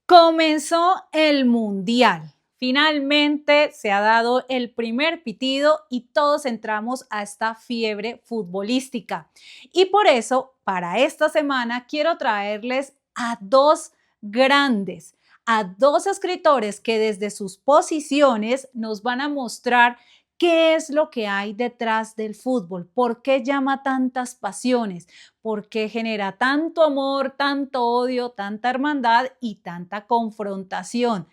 Comenzó el Mundial. Finalmente se ha dado el primer pitido y todos entramos a esta fiebre futbolística. Y por eso, para esta semana, quiero traerles a dos grandes, a dos escritores que desde sus posiciones nos van a mostrar qué es lo que hay detrás del fútbol, por qué llama tantas pasiones, por qué genera tanto amor, tanto odio, tanta hermandad y tanta confrontación.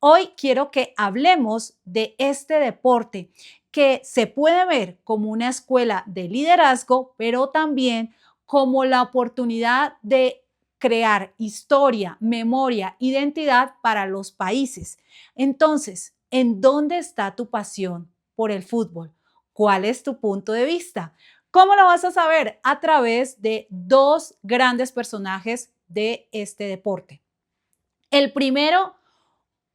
Hoy quiero que hablemos de este deporte que se puede ver como una escuela de liderazgo, pero también como la oportunidad de crear historia, memoria, identidad para los países. Entonces, ¿en dónde está tu pasión por el fútbol? ¿Cuál es tu punto de vista? ¿Cómo lo vas a saber? A través de dos grandes personajes de este deporte. El primero,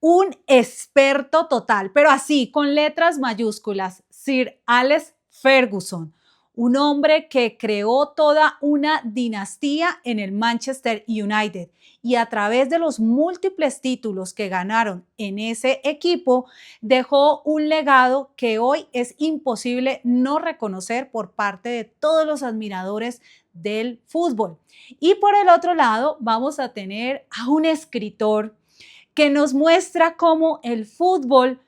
un experto total, pero así, con letras mayúsculas, Sir Alex Ferguson, un hombre que creó toda una dinastía en el Manchester United y a través de los múltiples títulos que ganaron en ese equipo, dejó un legado que hoy es imposible no reconocer por parte de todos los admiradores del fútbol. Y por el otro lado, vamos a tener a un escritor que nos muestra cómo el fútbol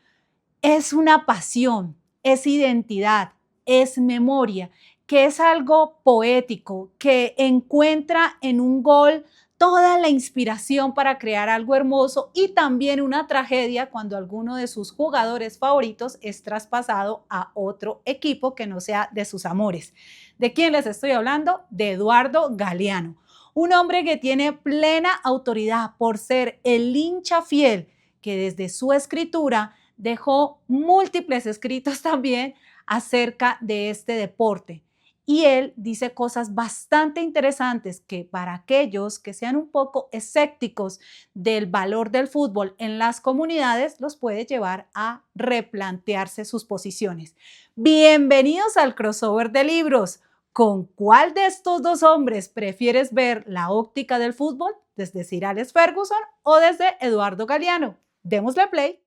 es una pasión, es identidad, es memoria, que es algo poético, que encuentra en un gol toda la inspiración para crear algo hermoso y también una tragedia cuando alguno de sus jugadores favoritos es traspasado a otro equipo que no sea de sus amores. ¿De quién les estoy hablando? De Eduardo Galeano, un hombre que tiene plena autoridad por ser el hincha fiel que desde su escritura dejó múltiples escritos también acerca de este deporte. Y él dice cosas bastante interesantes que para aquellos que sean un poco escépticos del valor del fútbol en las comunidades, los puede llevar a replantearse sus posiciones. Bienvenidos al crossover de libros. ¿Con cuál de estos dos hombres prefieres ver la óptica del fútbol? ¿Desde Sir Alex Ferguson o desde Eduardo Galeano? Démosle play.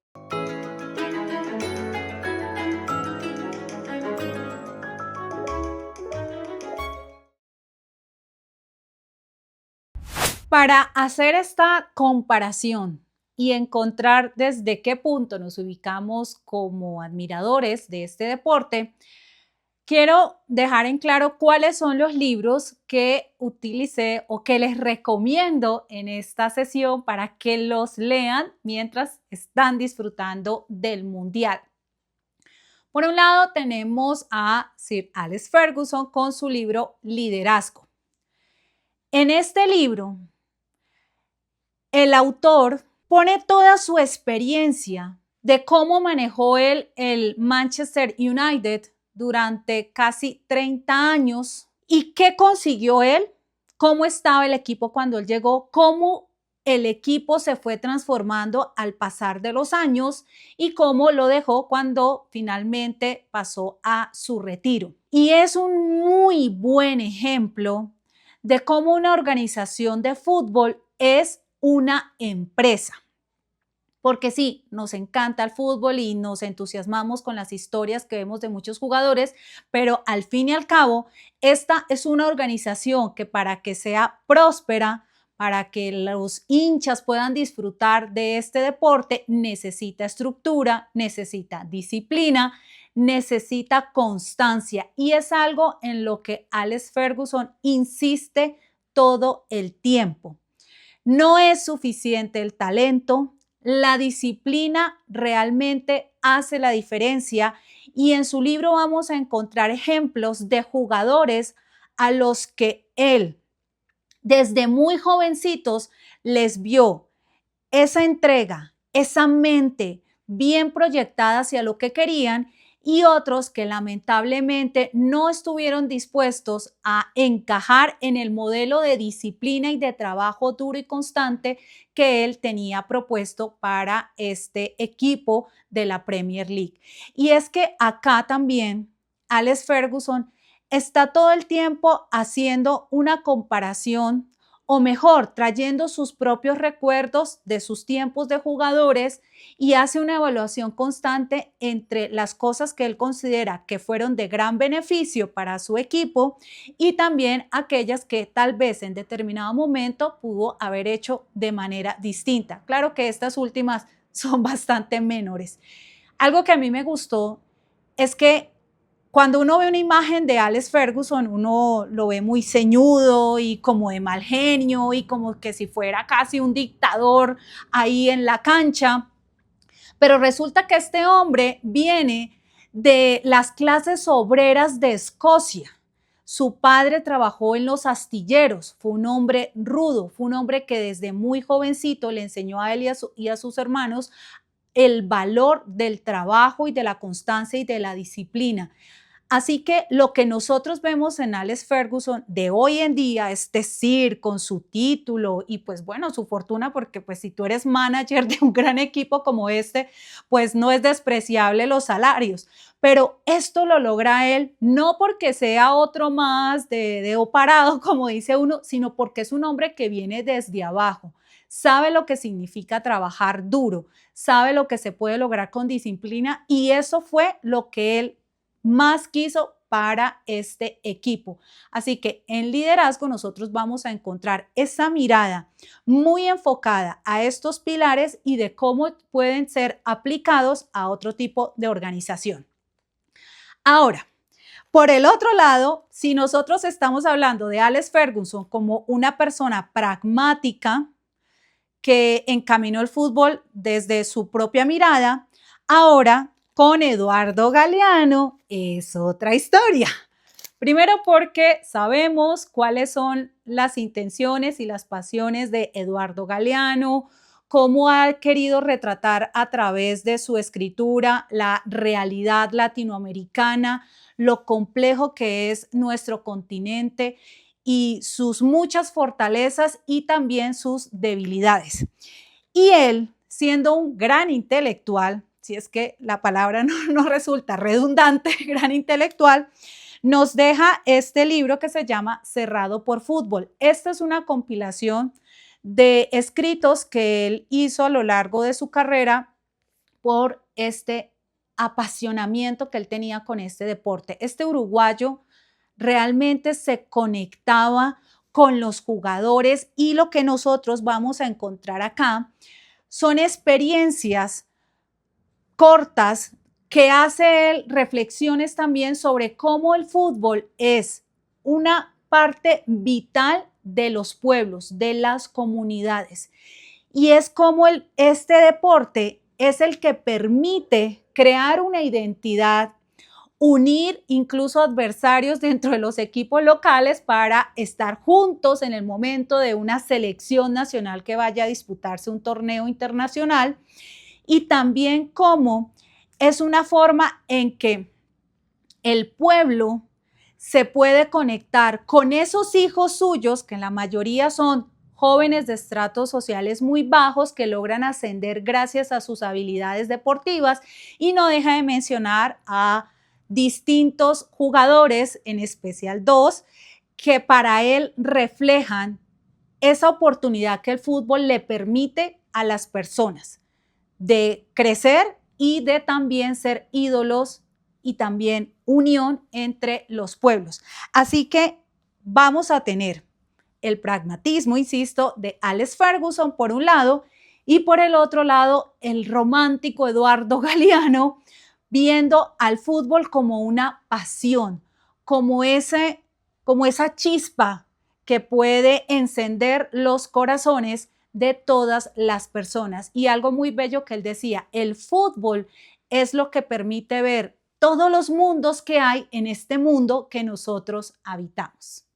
Para hacer esta comparación y encontrar desde qué punto nos ubicamos como admiradores de este deporte, quiero dejar en claro cuáles son los libros que utilicé o que les recomiendo en esta sesión para que los lean mientras están disfrutando del Mundial. Por un lado tenemos a Sir Alex Ferguson con su libro Liderazgo. En este libro, el autor pone toda su experiencia de cómo manejó él el Manchester United durante casi 30 años y qué consiguió él, cómo estaba el equipo cuando él llegó, cómo el equipo se fue transformando al pasar de los años y cómo lo dejó cuando finalmente pasó a su retiro. Y es un muy buen ejemplo de cómo una organización de fútbol es una empresa. Porque sí, nos encanta el fútbol y nos entusiasmamos con las historias que vemos de muchos jugadores, pero al fin y al cabo, esta es una organización que para que sea próspera, para que los hinchas puedan disfrutar de este deporte, necesita estructura, necesita disciplina, necesita constancia y es algo en lo que Alex Ferguson insiste todo el tiempo. No es suficiente el talento, la disciplina realmente hace la diferencia y en su libro vamos a encontrar ejemplos de jugadores a los que él desde muy jovencitos les vio esa entrega, esa mente bien proyectada hacia lo que querían y otros que lamentablemente no estuvieron dispuestos a encajar en el modelo de disciplina y de trabajo duro y constante que él tenía propuesto para este equipo de la Premier League. Y es que acá también Alex Ferguson está todo el tiempo haciendo una comparación o mejor, trayendo sus propios recuerdos de sus tiempos de jugadores y hace una evaluación constante entre las cosas que él considera que fueron de gran beneficio para su equipo y también aquellas que tal vez en determinado momento pudo haber hecho de manera distinta. Claro que estas últimas son bastante menores. Algo que a mí me gustó es que cuando uno ve una imagen de Alex Ferguson, uno lo ve muy ceñudo y como de mal genio y como que si fuera casi un dictador ahí en la cancha. Pero resulta que este hombre viene de las clases obreras de Escocia. Su padre trabajó en los astilleros, fue un hombre rudo, fue un hombre que desde muy jovencito le enseñó a él y a sus hermanos el valor del trabajo y de la constancia y de la disciplina. Así que lo que nosotros vemos en Alex Ferguson de hoy en día, es decir, con su título y pues bueno, su fortuna, porque pues si tú eres manager de un gran equipo como este, pues no es despreciable los salarios. Pero esto lo logra él no porque sea otro más de parado, como dice uno, sino porque es un hombre que viene desde abajo. Sabe lo que significa trabajar duro, sabe lo que se puede lograr con disciplina y eso fue lo que él más quiso para este equipo. Así que en liderazgo nosotros vamos a encontrar esa mirada muy enfocada a estos pilares y de cómo pueden ser aplicados a otro tipo de organización. Ahora, por el otro lado, si nosotros estamos hablando de Alex Ferguson como una persona pragmática que encaminó el fútbol desde su propia mirada, ahora con Eduardo Galeano es otra historia. Primero porque sabemos cuáles son las intenciones y las pasiones de Eduardo Galeano, cómo ha querido retratar a través de su escritura la realidad latinoamericana, lo complejo que es nuestro continente y sus muchas fortalezas y también sus debilidades. Y él, siendo un gran intelectual, si es que la palabra no resulta redundante, gran intelectual, nos deja este libro que se llama Cerrado por Fútbol. Esta es una compilación de escritos que él hizo a lo largo de su carrera por este apasionamiento que él tenía con este deporte. Este uruguayo realmente se conectaba con los jugadores y lo que nosotros vamos a encontrar acá son experiencias cortas que hace él reflexiones también sobre cómo el fútbol es una parte vital de los pueblos, de las comunidades. Y es como este deporte es el que permite crear una identidad, unir incluso adversarios dentro de los equipos locales para estar juntos en el momento de una selección nacional que vaya a disputarse un torneo internacional y también cómo es una forma en que el pueblo se puede conectar con esos hijos suyos, que en la mayoría son jóvenes de estratos sociales muy bajos que logran ascender gracias a sus habilidades deportivas y no deja de mencionar a distintos jugadores, en especial dos, que para él reflejan esa oportunidad que el fútbol le permite a las personas de crecer y de también ser ídolos y también unión entre los pueblos. Así que vamos a tener el pragmatismo, insisto, de Alex Ferguson por un lado y por el otro lado el romántico Eduardo Galeano viendo al fútbol como una pasión, como esa chispa que puede encender los corazones de todas las personas. Y algo muy bello que él decía, el fútbol es lo que permite ver todos los mundos que hay en este mundo que nosotros habitamos.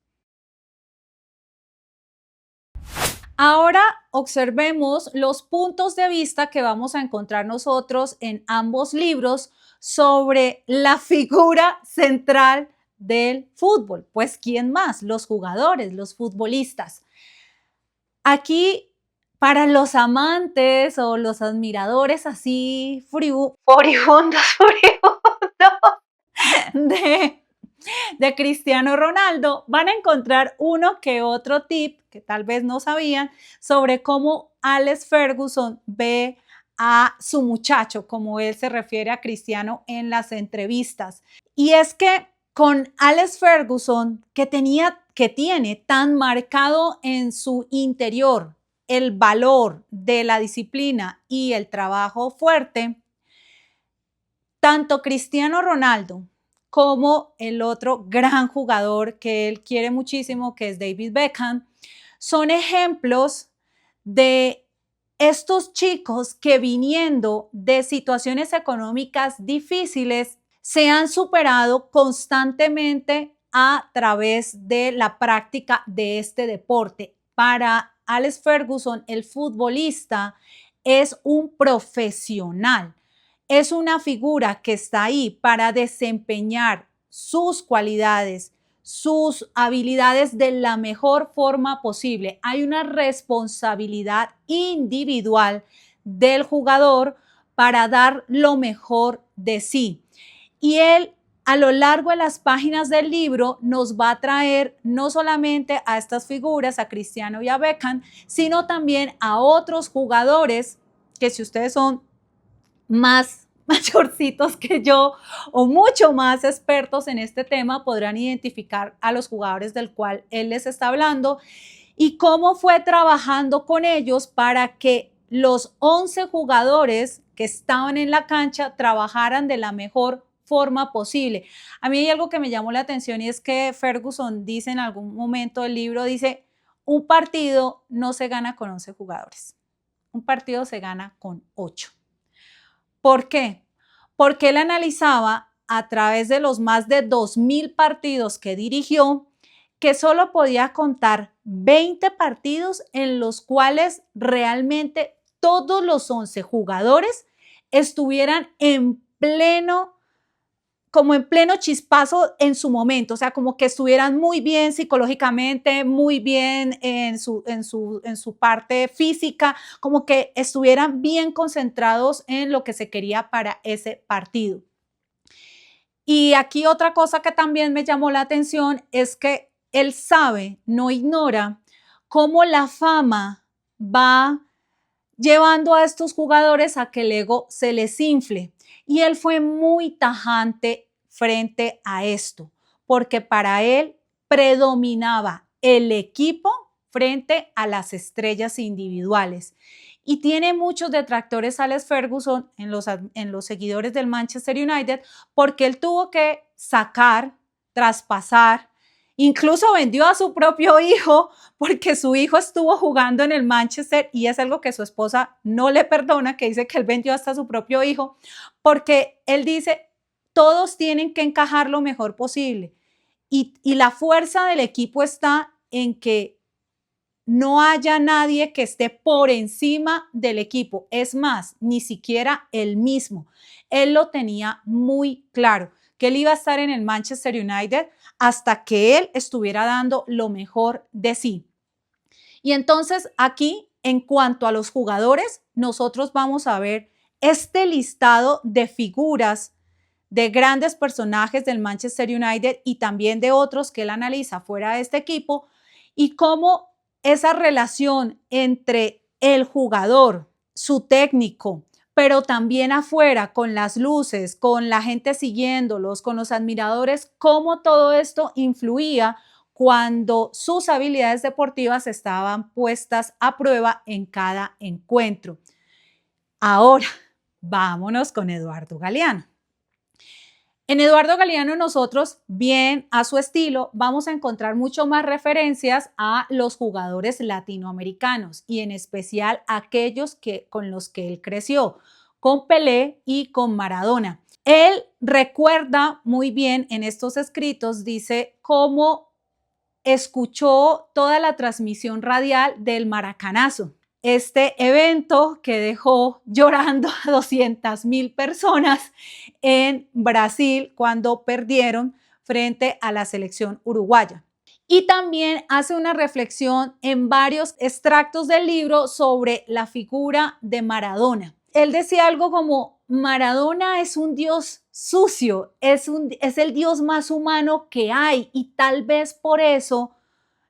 Ahora observemos los puntos de vista que vamos a encontrar nosotros en ambos libros sobre la figura central del fútbol. Pues, ¿quién más? Los jugadores, los futbolistas. Aquí, para los amantes o los admiradores así furibundos de de Cristiano Ronaldo, van a encontrar uno que otro tip que tal vez no sabían sobre cómo Alex Ferguson ve a su muchacho, como él se refiere a Cristiano en las entrevistas. Y es que con Alex Ferguson, que tiene tan marcado en su interior el valor de la disciplina y el trabajo fuerte, tanto Cristiano Ronaldo como el otro gran jugador que él quiere muchísimo, que es David Beckham, son ejemplos de estos chicos que viniendo de situaciones económicas difíciles se han superado constantemente a través de la práctica de este deporte. Para Alex Ferguson, el futbolista es un profesional, es una figura que está ahí para desempeñar sus cualidades, sus habilidades de la mejor forma posible. Hay una responsabilidad individual del jugador para dar lo mejor de sí. Y él, a lo largo de las páginas del libro, nos va a traer no solamente a estas figuras, a Cristiano y a Beckham, sino también a otros jugadores que, si ustedes son más mayorcitos que yo o mucho más expertos en este tema, podrán identificar a los jugadores del cual él les está hablando y cómo fue trabajando con ellos para que los 11 jugadores que estaban en la cancha trabajaran de la mejor forma posible. A mí hay algo que me llamó la atención y es que Ferguson dice en algún momento del libro, dice, un partido no se gana con 11 jugadores, un partido se gana con 8. ¿Por qué? Porque él analizaba a través de los más de 2.000 partidos que dirigió que solo podía contar 20 partidos en los cuales realmente todos los 11 jugadores estuvieran como en pleno chispazo en su momento, o sea, como que estuvieran muy bien psicológicamente, muy bien en su parte física, como que estuvieran bien concentrados en lo que se quería para ese partido. Y aquí otra cosa que también me llamó la atención es que él sabe, no ignora, cómo la fama va llevando a estos jugadores a que el ego se les infle. Y él fue muy tajante frente a esto, porque para él predominaba el equipo frente a las estrellas individuales. Y tiene muchos detractores Alex Ferguson en los seguidores del Manchester United, porque él tuvo que sacar, traspasar, incluso vendió a su propio hijo porque su hijo estuvo jugando en el Manchester y es algo que su esposa no le perdona, que dice que él vendió hasta a su propio hijo, porque él dice, todos tienen que encajar lo mejor posible. Y la fuerza del equipo está en que no haya nadie que esté por encima del equipo. Es más, ni siquiera él mismo. Él lo tenía muy claro, que él iba a estar en el Manchester United hasta que él estuviera dando lo mejor de sí. Y entonces aquí, en cuanto a los jugadores, nosotros vamos a ver este listado de figuras de grandes personajes del Manchester United y también de otros que él analiza fuera de este equipo y cómo esa relación entre el jugador, su técnico, pero también afuera con las luces, con la gente siguiéndolos, con los admiradores, cómo todo esto influía cuando sus habilidades deportivas estaban puestas a prueba en cada encuentro. Ahora, vámonos con Eduardo Galeano. En Eduardo Galeano nosotros, bien a su estilo, vamos a encontrar mucho más referencias a los jugadores latinoamericanos y en especial aquellos con los que él creció, con Pelé y con Maradona. Él recuerda muy bien en estos escritos, dice cómo escuchó toda la transmisión radial del Maracanazo. Este evento que dejó llorando a 200.000 personas en Brasil cuando perdieron frente a la selección uruguaya. Y también hace una reflexión en varios extractos del libro sobre la figura de Maradona. Él decía algo como, Maradona es un dios sucio, es el dios más humano que hay y tal vez por eso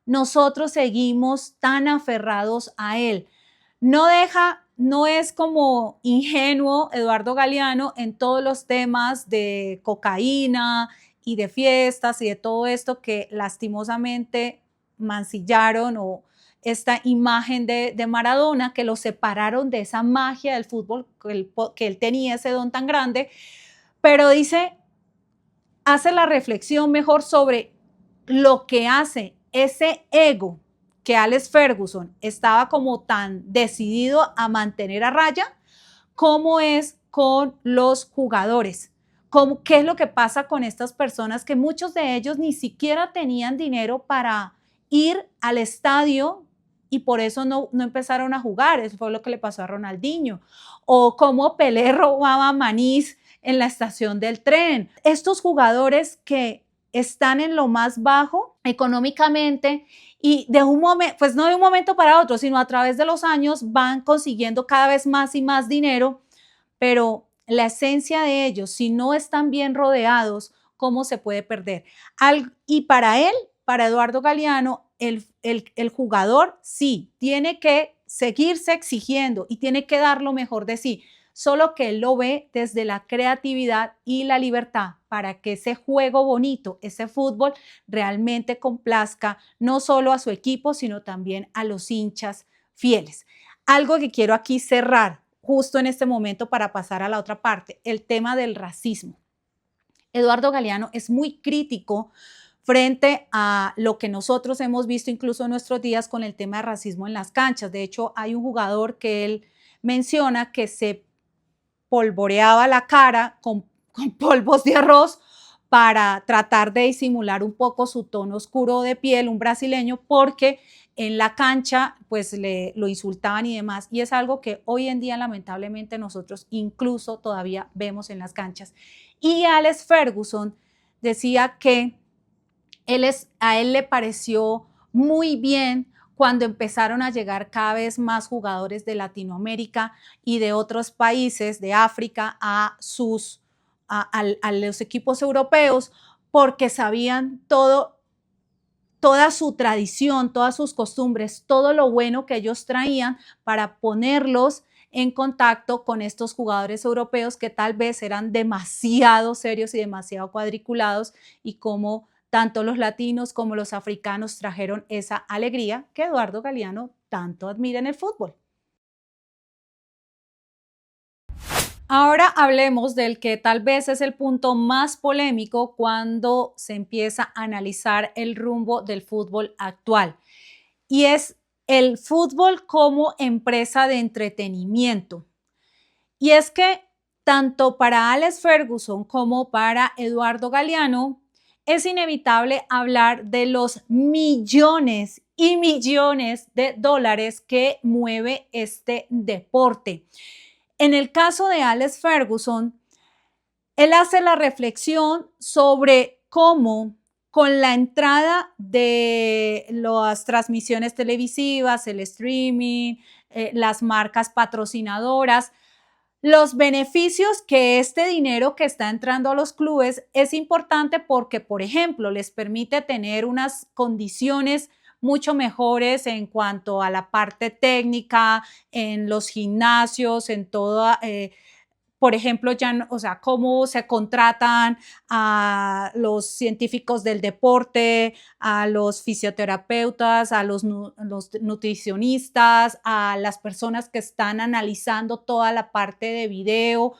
nosotros seguimos tan aferrados a él. No es como ingenuo Eduardo Galeano en todos los temas de cocaína y de fiestas y de todo esto que lastimosamente mancillaron o esta imagen de Maradona, que lo separaron de esa magia del fútbol, que él tenía ese don tan grande, pero hace la reflexión mejor sobre lo que hace ese ego que Alex Ferguson estaba como tan decidido a mantener a raya, cómo es con los jugadores. ¿Qué es lo que pasa con estas personas que muchos de ellos ni siquiera tenían dinero para ir al estadio y por eso no empezaron a jugar? Eso fue lo que le pasó a Ronaldinho. O cómo Pelé robaba manís en la estación del tren. Estos jugadores que están en lo más bajo económicamente y de un momento, pues no de un momento para otro, sino a través de los años van consiguiendo cada vez más y más dinero, pero la esencia de ellos, si no están bien rodeados, ¿cómo se puede perder? Y para él, para Eduardo Galeano, el jugador sí tiene que seguirse exigiendo y tiene que dar lo mejor de sí, solo que él lo ve desde la creatividad y la libertad para que ese juego bonito, ese fútbol, realmente complazca no solo a su equipo, sino también a los hinchas fieles. Algo que quiero aquí cerrar justo en este momento para pasar a la otra parte, el tema del racismo. Eduardo Galeano es muy crítico frente a lo que nosotros hemos visto incluso en nuestros días con el tema de racismo en las canchas. De hecho, hay un jugador que él menciona que se polvoreaba la cara con polvos de arroz para tratar de disimular un poco su tono oscuro de piel, un brasileño, porque en la cancha pues lo insultaban y demás, y es algo que hoy en día lamentablemente nosotros incluso todavía vemos en las canchas. Y Alex Ferguson decía que a él le pareció muy bien cuando empezaron a llegar cada vez más jugadores de Latinoamérica y de otros países de África a los equipos europeos, porque sabían toda su tradición, todas sus costumbres, todo lo bueno que ellos traían para ponerlos en contacto con estos jugadores europeos que tal vez eran demasiado serios y demasiado cuadriculados, y como tanto los latinos como los africanos trajeron esa alegría que Eduardo Galeano tanto admira en el fútbol. Ahora hablemos del que tal vez es el punto más polémico cuando se empieza a analizar el rumbo del fútbol actual, y es el fútbol como empresa de entretenimiento. Y es que tanto para Alex Ferguson como para Eduardo Galeano es inevitable hablar de los millones y millones de dólares que mueve este deporte. En el caso de Alex Ferguson, él hace la reflexión sobre cómo con la entrada de las transmisiones televisivas, el streaming, las marcas patrocinadoras, los beneficios que este dinero que está entrando a los clubes es importante porque, por ejemplo, les permite tener unas condiciones mucho mejores en cuanto a la parte técnica, en los gimnasios, en toda, por ejemplo, o sea, cómo se contratan a los científicos del deporte, a los fisioterapeutas, a los nutricionistas, a las personas que están analizando toda la parte de video.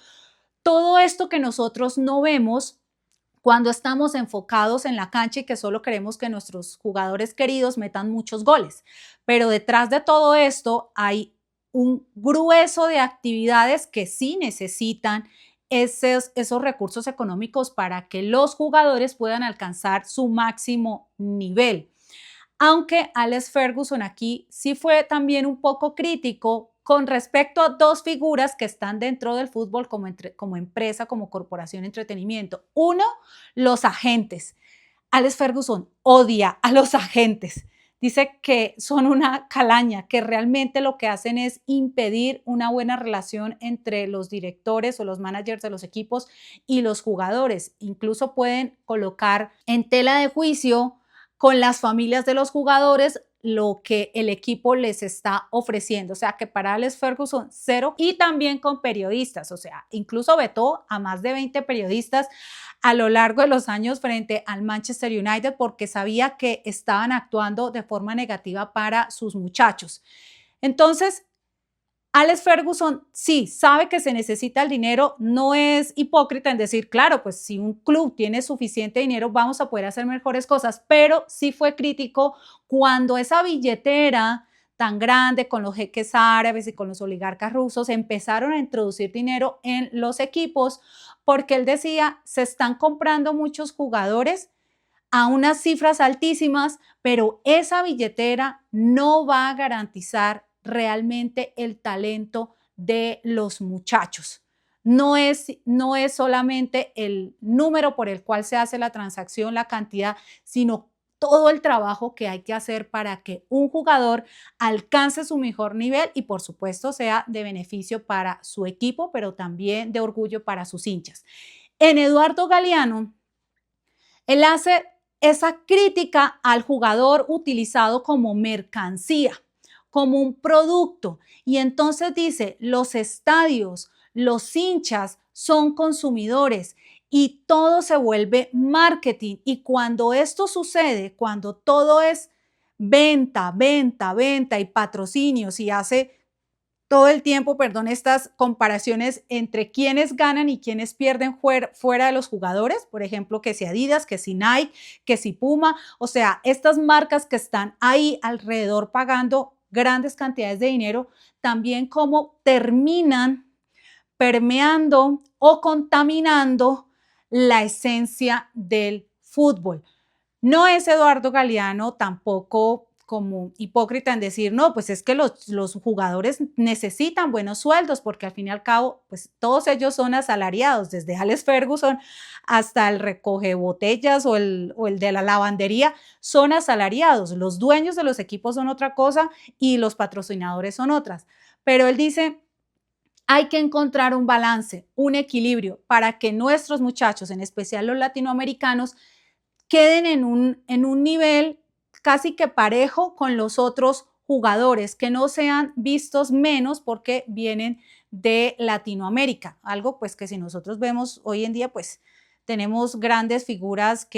Todo esto que nosotros no vemos cuando estamos enfocados en la cancha y que solo queremos que nuestros jugadores queridos metan muchos goles. Pero detrás de todo esto hay un grueso de actividades que sí necesitan esos recursos económicos para que los jugadores puedan alcanzar su máximo nivel. Aunque Alex Ferguson aquí sí fue también un poco crítico con respecto a dos figuras que están dentro del fútbol como empresa, como corporación de entretenimiento. Uno, los agentes. Alex Ferguson odia a los agentes. dice que son una calaña, que realmente lo que hacen es impedir una buena relación entre los directores o los managers de los equipos y los jugadores. Incluso pueden colocar en tela de juicio con las familias de los jugadores lo que el equipo les está ofreciendo. O sea, que para Alex Ferguson, cero. Y también con periodistas. O sea, incluso vetó a más de 20 periodistas a lo largo de los años frente al Manchester United porque sabía que estaban actuando de forma negativa para sus muchachos. Entonces, Alex Ferguson sí sabe que se necesita el dinero, no es hipócrita en decir, claro, pues si un club tiene suficiente dinero vamos a poder hacer mejores cosas, pero sí fue crítico cuando esa billetera tan grande con los jeques árabes y con los oligarcas rusos empezaron a introducir dinero en los equipos, porque él decía, se están comprando muchos jugadores a unas cifras altísimas, pero esa billetera no va a garantizar realmente el talento de los muchachos. No es solamente el número por el cual se hace la transacción, la cantidad, sino todo el trabajo que hay que hacer para que un jugador alcance su mejor nivel y por supuesto sea de beneficio para su equipo, pero también de orgullo para sus hinchas. En Eduardo Galeano, él hace esa crítica al jugador utilizado como mercancía, como un producto. Y entonces dice, los estadios, los hinchas son consumidores y todo se vuelve marketing. Y cuando esto sucede, cuando todo es venta, venta, venta y patrocinios y hace todo el tiempo, perdón, estas comparaciones entre quienes ganan y quienes pierden fuera de los jugadores, por ejemplo, que si Adidas, que si Nike, que si Puma, o sea, estas marcas que están ahí alrededor pagando grandes cantidades de dinero, también como terminan permeando o contaminando la esencia del fútbol. No es Eduardo Galeano tampoco como hipócrita en decir, no, pues es que los jugadores necesitan buenos sueldos, porque al fin y al cabo, pues todos ellos son asalariados, desde Alex Ferguson hasta el recoge botellas o el de la lavandería, son asalariados. Los dueños de los equipos son otra cosa y los patrocinadores son otras. Pero él dice, hay que encontrar un balance, un equilibrio para que nuestros muchachos, en especial los latinoamericanos, queden en un nivel casi que parejo con los otros jugadores, que no sean vistos menos porque vienen de Latinoamérica, algo pues que si nosotros vemos hoy en día pues tenemos grandes figuras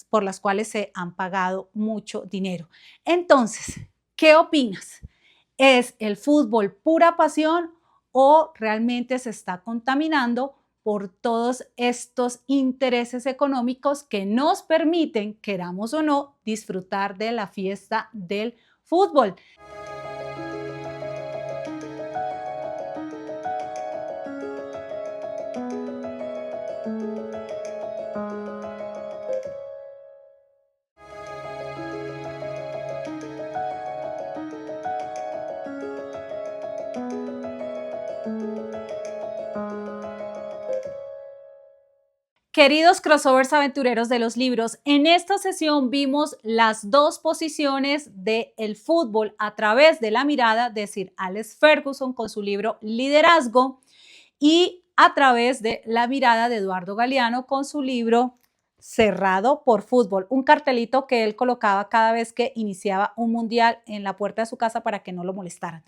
por las cuales se han pagado mucho dinero. Entonces, ¿qué opinas? ¿Es el fútbol pura pasión o realmente se está contaminando por todos estos intereses económicos que nos permiten, queramos o no, disfrutar de la fiesta del fútbol? Queridos crossovers aventureros de los libros, en esta sesión vimos las dos posiciones del fútbol a través de la mirada de Sir Alex Ferguson con su libro Liderazgo y a través de la mirada de Eduardo Galeano con su libro Cerrado por Fútbol, un cartelito que él colocaba cada vez que iniciaba un mundial en la puerta de su casa para que no lo molestaran.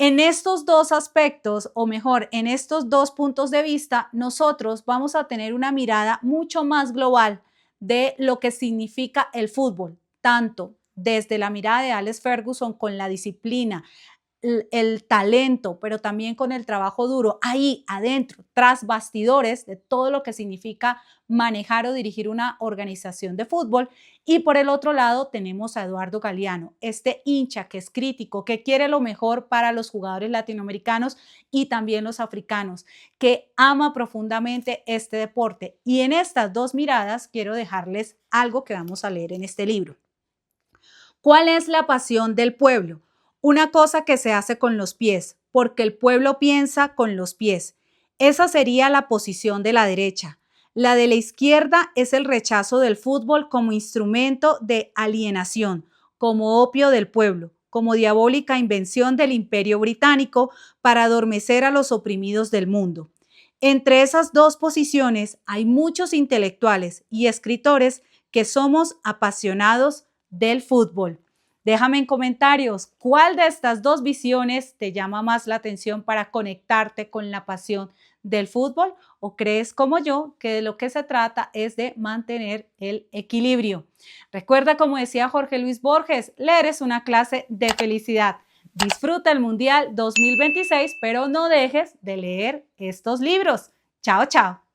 En estos dos aspectos, o mejor, en estos dos puntos de vista, nosotros vamos a tener una mirada mucho más global de lo que significa el fútbol, tanto desde la mirada de Alex Ferguson con la disciplina, el talento, pero también con el trabajo duro, ahí adentro, tras bastidores de todo lo que significa manejar o dirigir una organización de fútbol. Y por el otro lado tenemos a Eduardo Galeano, este hincha que es crítico, que quiere lo mejor para los jugadores latinoamericanos y también los africanos, que ama profundamente este deporte. Y en estas dos miradas quiero dejarles algo que vamos a leer en este libro. ¿Cuál es la pasión del pueblo? Una cosa que se hace con los pies, porque el pueblo piensa con los pies. Esa sería la posición de la derecha. La de la izquierda es el rechazo del fútbol como instrumento de alienación, como opio del pueblo, como diabólica invención del Imperio Británico para adormecer a los oprimidos del mundo. Entre esas dos posiciones hay muchos intelectuales y escritores que somos apasionados del fútbol. Déjame en comentarios cuál de estas dos visiones te llama más la atención para conectarte con la pasión del fútbol, o crees como yo que de lo que se trata es de mantener el equilibrio. Recuerda, como decía Jorge Luis Borges, leer es una clase de felicidad. Disfruta el Mundial 2026, pero no dejes de leer estos libros. Chao, chao.